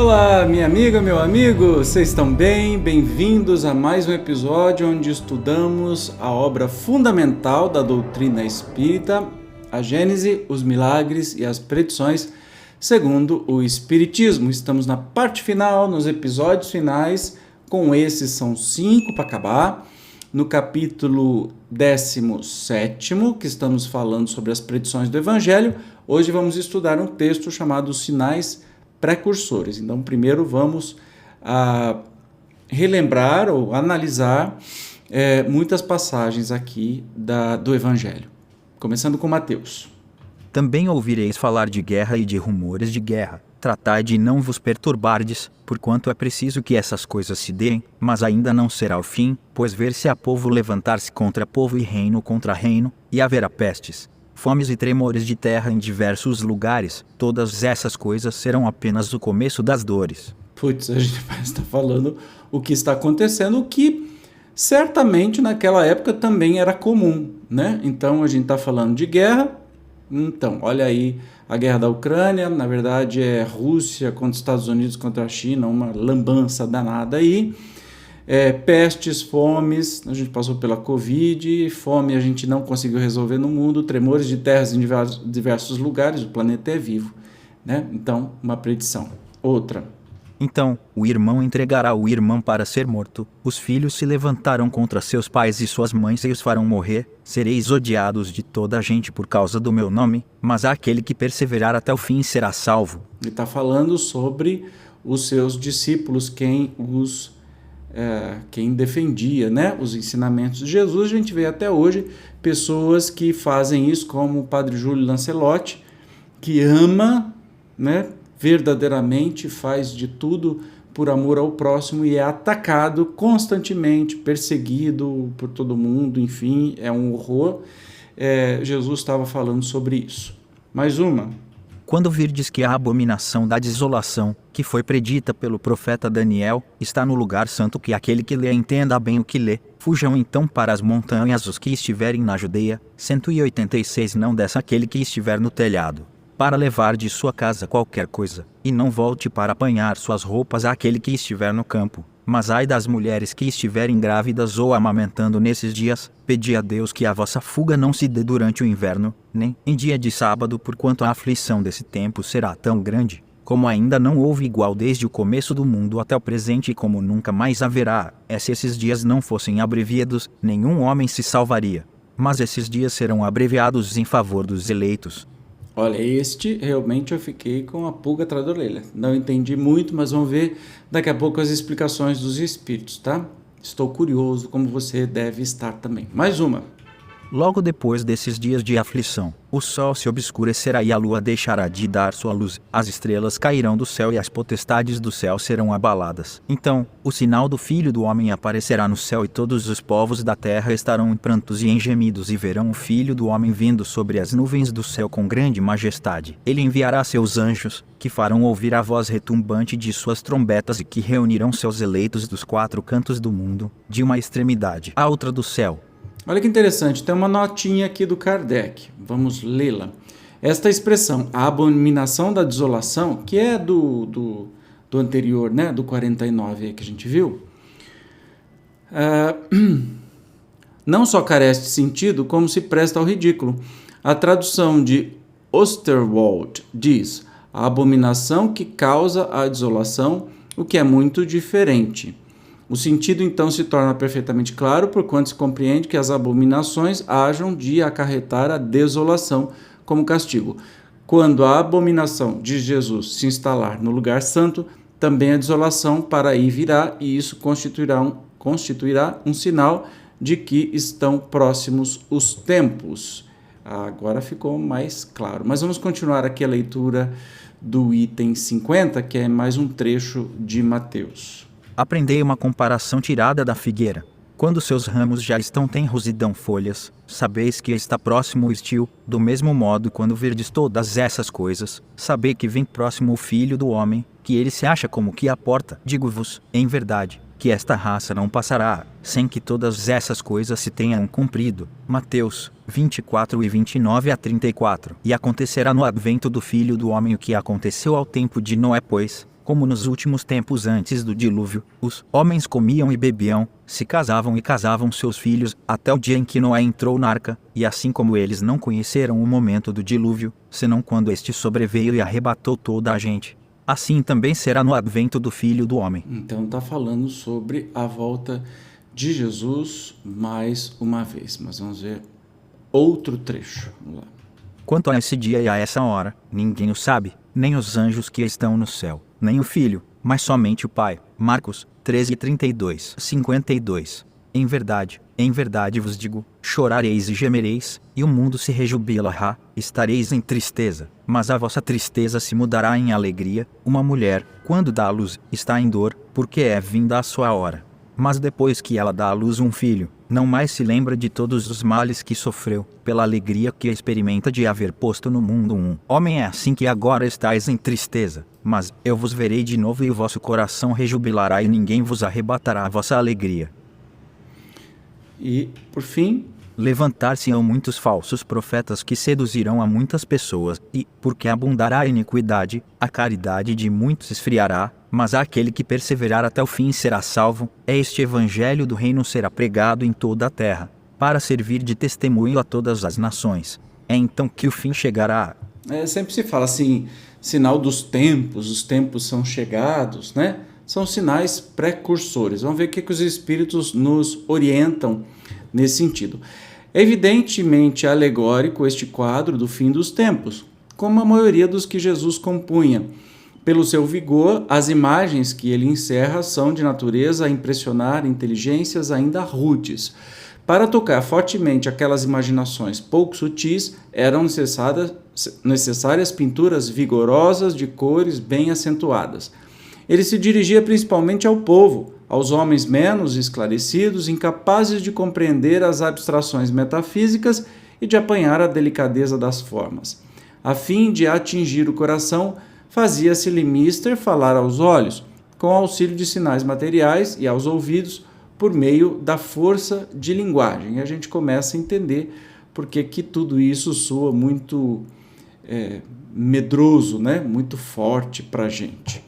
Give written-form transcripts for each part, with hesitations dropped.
Olá, minha amiga, meu amigo, vocês estão bem? Bem-vindos a mais um episódio onde estudamos a obra fundamental da doutrina espírita, a Gênese, os milagres e as predições segundo o Espiritismo. Estamos na parte final, nos episódios finais, com esses são 5 para acabar. No capítulo 17º, que estamos falando sobre as predições do Evangelho, hoje vamos estudar um texto chamado Sinais Precursores. Então, primeiro vamos relembrar ou analisar muitas passagens aqui do Evangelho. Começando com Mateus. Também ouvireis falar de guerra e de rumores de guerra. Tratai de não vos perturbardes, porquanto é preciso que essas coisas se deem, mas ainda não será o fim, pois ver-se-á povo levantar-se contra povo e reino contra reino, e haverá pestes, fomes e tremores de terra em diversos lugares. Todas essas coisas serão apenas o começo das dores. Putz, a gente vai estar falando o que está acontecendo, o que certamente naquela época também era comum, né? Então a gente está falando de guerra. Então, olha aí a guerra da Ucrânia, na verdade é Rússia contra os Estados Unidos contra a China, uma lambança danada aí. Pestes, fomes, a gente passou pela Covid, fome a gente não conseguiu resolver no mundo, tremores de terras em diversos lugares, o planeta é vivo, né? Então, uma predição. Outra. Então, o irmão entregará o irmão para ser morto, os filhos se levantarão contra seus pais e suas mães e os farão morrer, sereis odiados de toda a gente por causa do meu nome, mas aquele que perseverar até o fim será salvo. Ele está falando sobre os seus discípulos, quem defendia, né, os ensinamentos de Jesus. A gente vê até hoje pessoas que fazem isso, como o padre Júlio Lancelotti, que ama, né, verdadeiramente, faz de tudo por amor ao próximo e é atacado constantemente, perseguido por todo mundo, enfim, é um horror. Jesus estava falando sobre isso. Mais uma. Quando virdes que a abominação da desolação, que foi predita pelo profeta Daniel, está no lugar santo, que aquele que lê entenda bem o que lê, fujam então para as montanhas os que estiverem na Judeia. 186 Não desça aquele que estiver no telhado, para levar de sua casa qualquer coisa, e não volte para apanhar suas roupas àquele que estiver no campo. Mas ai das mulheres que estiverem grávidas ou amamentando nesses dias, pedi a Deus que a vossa fuga não se dê durante o inverno, nem em dia de sábado, porquanto a aflição desse tempo será tão grande, como ainda não houve igual desde o começo do mundo até o presente e como nunca mais haverá. Se esses dias não fossem abreviados, nenhum homem se salvaria. Mas esses dias serão abreviados em favor dos eleitos. Olha, realmente eu fiquei com a pulga atrás da orelha. Não entendi muito, mas vamos ver daqui a pouco as explicações dos espíritos, tá? Estou curioso, como você deve estar também. Mais uma. Logo depois desses dias de aflição, o sol se obscurecerá e a lua deixará de dar sua luz, as estrelas cairão do céu e as potestades do céu serão abaladas. Então, o sinal do Filho do Homem aparecerá no céu e todos os povos da terra estarão em prantos e em gemidos e verão o Filho do Homem vindo sobre as nuvens do céu com grande majestade. Ele enviará seus anjos, que farão ouvir a voz retumbante de suas trombetas e que reunirão seus eleitos dos 4 cantos do mundo, de uma extremidade à outra do céu. Olha que interessante, tem uma notinha aqui do Kardec, vamos lê-la. Esta expressão, a abominação da desolação, que é do anterior, né, do 49 que a gente viu, não só carece de sentido, como se presta ao ridículo. A tradução de Osterwald diz, a abominação que causa a desolação, o que é muito diferente. O sentido então se torna perfeitamente claro, porquanto se compreende que as abominações hajam de acarretar a desolação como castigo. Quando a abominação de Jesus se instalar no lugar santo, também a desolação para aí virá, e isso constituirá um sinal de que estão próximos os tempos. Agora ficou mais claro. Mas vamos continuar aqui a leitura do item 50, que é mais um trecho de Mateus. Aprendei uma comparação tirada da figueira. Quando seus ramos já estão tenros e dão folhas, sabeis que está próximo o estio. Do mesmo modo, quando virdes todas essas coisas, sabei que vem próximo o Filho do Homem, que ele se acha como que à porta. Digo-vos, em verdade, que esta raça não passará, sem que todas essas coisas se tenham cumprido. Mateus 24 e 29 a 34. E acontecerá no advento do Filho do Homem o que aconteceu ao tempo de Noé, pois, Como nos últimos tempos antes do dilúvio, os homens comiam e bebiam, se casavam e casavam seus filhos, até o dia em que Noé entrou na arca, e assim como eles não conheceram o momento do dilúvio, senão quando este sobreveio e arrebatou toda a gente, assim também será no advento do Filho do Homem. Então está falando sobre a volta de Jesus mais uma vez. Mas vamos ver outro trecho. Vamos lá. Quanto a esse dia e a essa hora, ninguém o sabe, nem os anjos que estão no céu, nem o Filho, mas somente o Pai. Marcos 13:32, 52. Em verdade vos digo, chorareis e gemereis, e o mundo se rejubilará, estareis em tristeza, mas a vossa tristeza se mudará em alegria. Uma mulher, quando dá à luz, está em dor, porque é vinda a sua hora. Mas depois que ela dá à luz um filho, não mais se lembra de todos os males que sofreu, pela alegria que experimenta de haver posto no mundo um homem. É assim que agora estáis em tristeza, mas eu vos verei de novo e o vosso coração rejubilará e ninguém vos arrebatará a vossa alegria. E, por fim, levantar-se-ão muitos falsos profetas que seduzirão a muitas pessoas, e, porque abundará a iniquidade, a caridade de muitos esfriará, mas aquele que perseverar até o fim será salvo. Este evangelho do reino será pregado em toda a terra, para servir de testemunho a todas as nações. É então que o fim chegará. Sempre se fala assim, sinal dos tempos, os tempos são chegados, né? São sinais precursores. Vamos ver o que os Espíritos nos orientam nesse sentido. É evidentemente alegórico este quadro do fim dos tempos, como a maioria dos que Jesus compunha. Pelo seu vigor, as imagens que ele encerra são de natureza a impressionar inteligências ainda rudes. Para tocar fortemente aquelas imaginações pouco sutis, eram necessárias pinturas vigorosas de cores bem acentuadas. Ele se dirigia principalmente ao povo, aos homens menos esclarecidos, incapazes de compreender as abstrações metafísicas e de apanhar a delicadeza das formas. A fim de atingir o coração, fazia-se-lhe mister falar aos olhos, com auxílio de sinais materiais, e aos ouvidos, por meio da força de linguagem. E a gente começa a entender porque que tudo isso soa muito medroso, né? Muito forte para a gente.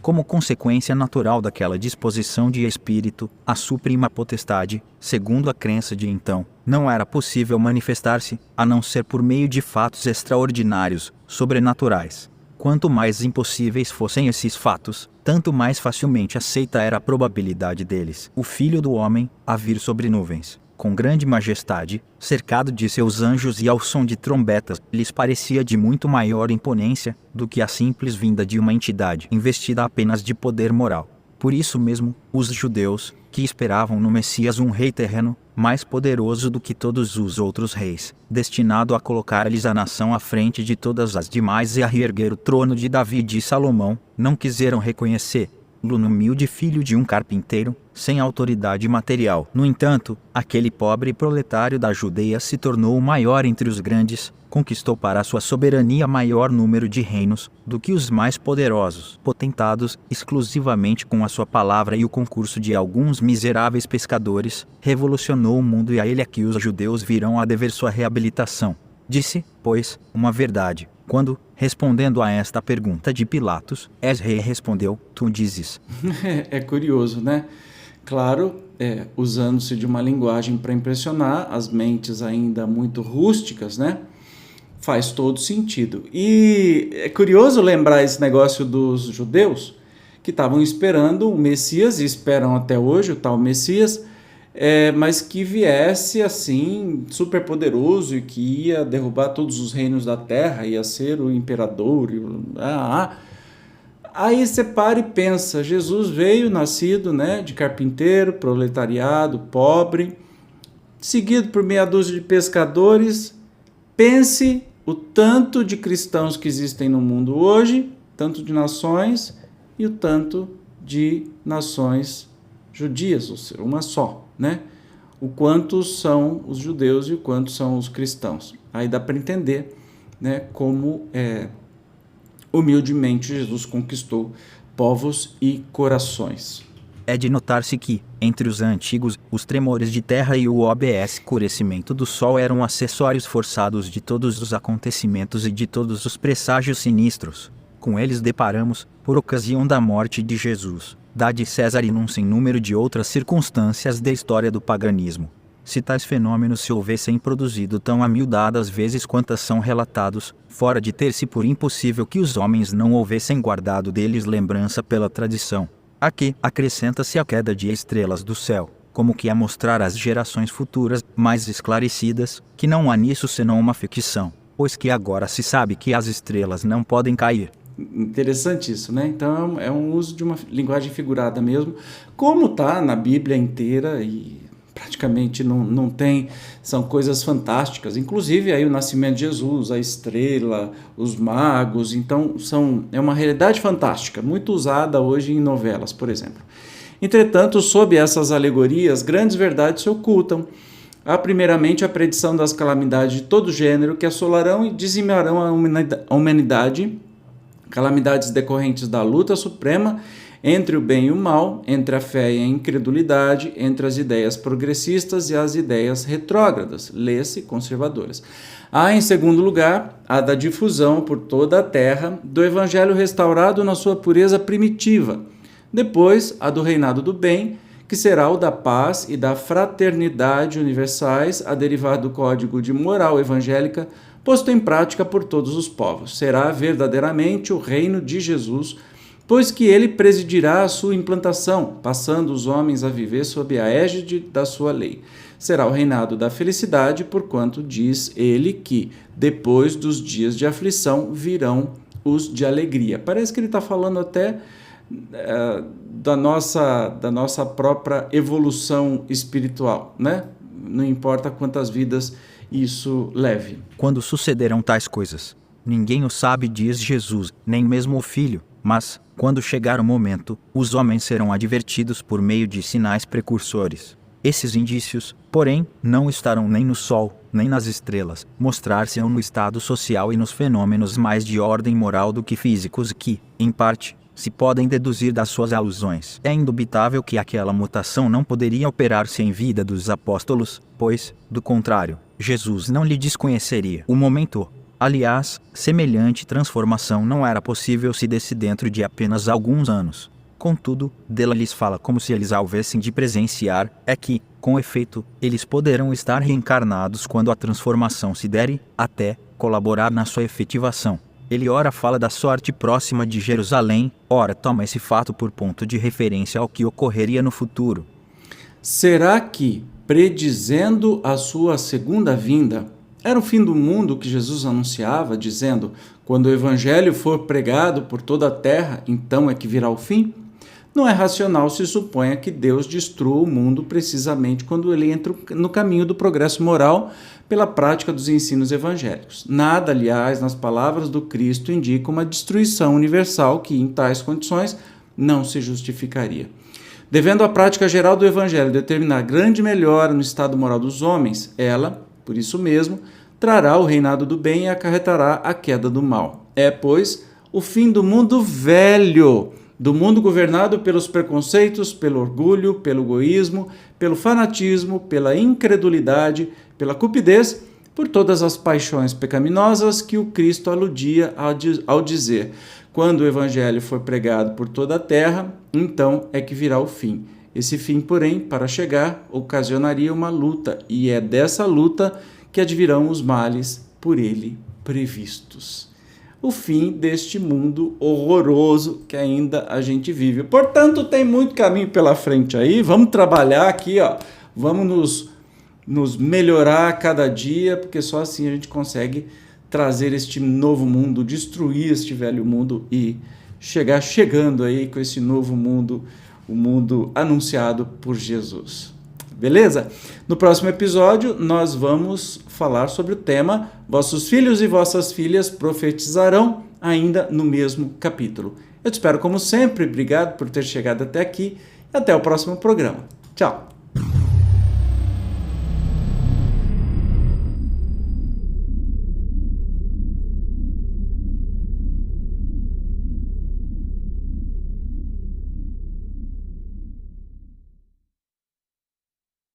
Como consequência natural daquela disposição de espírito, a suprema potestade, segundo a crença de então, não era possível manifestar-se, a não ser por meio de fatos extraordinários, sobrenaturais. Quanto mais impossíveis fossem esses fatos, tanto mais facilmente aceita era a probabilidade deles. O Filho do Homem, a vir sobre nuvens, com grande majestade, cercado de seus anjos e ao som de trombetas, lhes parecia de muito maior imponência do que a simples vinda de uma entidade investida apenas de poder moral. Por isso mesmo, os judeus, que esperavam no Messias um rei terreno, mais poderoso do que todos os outros reis, destinado a colocar-lhes a nação à frente de todas as demais e a reerguer o trono de Davi e de Salomão, não quiseram reconhecer no humilde filho de um carpinteiro, sem autoridade material. No entanto, aquele pobre proletário da Judeia se tornou o maior entre os grandes, conquistou para sua soberania maior número de reinos do que os mais poderosos, potentados exclusivamente com a sua palavra e o concurso de alguns miseráveis pescadores, revolucionou o mundo e a ele é que os judeus virão a dever sua reabilitação. Disse, pois, uma verdade, quando, respondendo a esta pergunta de Pilatos, És rei, respondeu, tu dizes. É curioso, né? Claro, usando-se de uma linguagem para impressionar as mentes ainda muito rústicas, né? Faz todo sentido. E é curioso lembrar esse negócio dos judeus, que estavam esperando o Messias, e esperam até hoje o tal Messias, mas que viesse assim, super poderoso, e que ia derrubar todos os reinos da terra, ia ser o imperador. Aí você para e pensa, Jesus veio, nascido, né, de carpinteiro, proletariado, pobre, seguido por meia dúzia de pescadores. Pense o tanto de cristãos que existem no mundo hoje, tanto de nações, e o tanto de nações judias, ou seja, uma só, né? O quanto são os judeus e o quanto são os cristãos. Aí dá para entender, né, como humildemente Jesus conquistou povos e corações. É de notar-se que, entre os antigos, os tremores de terra e o escurecimento do sol eram acessórios forçados de todos os acontecimentos e de todos os presságios sinistros. com eles deparamos, por ocasião da morte de Jesus, da de César e num sem número de outras circunstâncias da história do paganismo. Se tais fenômenos se houvessem produzido tão amiudadas vezes quantas são relatados, fora de ter-se por impossível que os homens não houvessem guardado deles lembrança pela tradição. Aqui acrescenta-se a queda de estrelas do céu, como que a mostrar às gerações futuras, mais esclarecidas, que não há nisso senão uma ficção, pois que agora se sabe que as estrelas não podem cair. Interessante isso, né? Então é um uso de uma linguagem figurada mesmo, como está na Bíblia inteira e praticamente não tem, são coisas fantásticas, inclusive aí o nascimento de Jesus, a estrela, os magos, então é uma realidade fantástica, muito usada hoje em novelas, por exemplo. Entretanto, sob essas alegorias, grandes verdades se ocultam. Há primeiramente a predição das calamidades de todo gênero que assolarão e dizimarão a humanidade, calamidades decorrentes da luta suprema entre o bem e o mal, entre a fé e a incredulidade, entre as ideias progressistas e as ideias retrógradas, lê-se conservadoras. Há, em segundo lugar, a da difusão por toda a terra do evangelho restaurado na sua pureza primitiva. Depois, a do reinado do bem, que será o da paz e da fraternidade universais, a derivar do código de moral evangélica, posto em prática por todos os povos. Será verdadeiramente o reino de Jesus, pois que ele presidirá a sua implantação, passando os homens a viver sob a égide da sua lei. Será o reinado da felicidade, porquanto diz ele que, depois dos dias de aflição, virão os de alegria. Parece que ele está falando até da nossa própria evolução espiritual, né? Não importa quantas vidas isso leve. Quando sucederão tais coisas? Ninguém o sabe, diz Jesus, nem mesmo o Filho. Mas, quando chegar o momento, os homens serão advertidos por meio de sinais precursores. Esses indícios, porém, não estarão nem no Sol, nem nas estrelas, mostrar-se-ão no estado social e nos fenômenos mais de ordem moral do que físicos que, em parte, se podem deduzir das suas alusões. É indubitável que aquela mutação não poderia operar-se em vida dos apóstolos, pois, do contrário, Jesus não lhe desconheceria o momento. Aliás, semelhante transformação não era possível se desse dentro de apenas alguns anos. Contudo, dela lhes fala como se eles a houvessem de presenciar, é que, com efeito, eles poderão estar reencarnados quando a transformação se der, até colaborar na sua efetivação. Ele ora fala da sorte próxima de Jerusalém, ora toma esse fato por ponto de referência ao que ocorreria no futuro. Será que, predizendo a sua segunda vinda, era o fim do mundo que Jesus anunciava, dizendo, quando o evangelho for pregado por toda a terra, então é que virá o fim? Não é racional se suponha que Deus destrua o mundo precisamente quando ele entra no caminho do progresso moral pela prática dos ensinos evangélicos. Nada, aliás, nas palavras do Cristo indica uma destruição universal que, em tais condições, não se justificaria. Devendo a prática geral do evangelho determinar grande melhora no estado moral dos homens, ela, por isso mesmo, trará o reinado do bem e acarretará a queda do mal. É, pois, o fim do mundo velho, do mundo governado pelos preconceitos, pelo orgulho, pelo egoísmo, pelo fanatismo, pela incredulidade, pela cupidez, por todas as paixões pecaminosas que o Cristo aludia ao dizer: quando o evangelho for pregado por toda a terra, então é que virá o fim. Esse fim, porém, para chegar, ocasionaria uma luta, e é dessa luta que advirão os males por ele previstos. O fim deste mundo horroroso que ainda a gente vive. Portanto, tem muito caminho pela frente aí. Vamos trabalhar aqui, ó. Vamos nos melhorar a cada dia, porque só assim a gente consegue trazer este novo mundo, destruir este velho mundo e chegando aí com esse novo mundo, o mundo anunciado por Jesus. Beleza? No próximo episódio, nós vamos falar sobre o tema Vossos filhos e vossas filhas profetizarão, ainda no mesmo capítulo. Eu te espero como sempre. Obrigado por ter chegado até aqui e até o próximo programa. Tchau!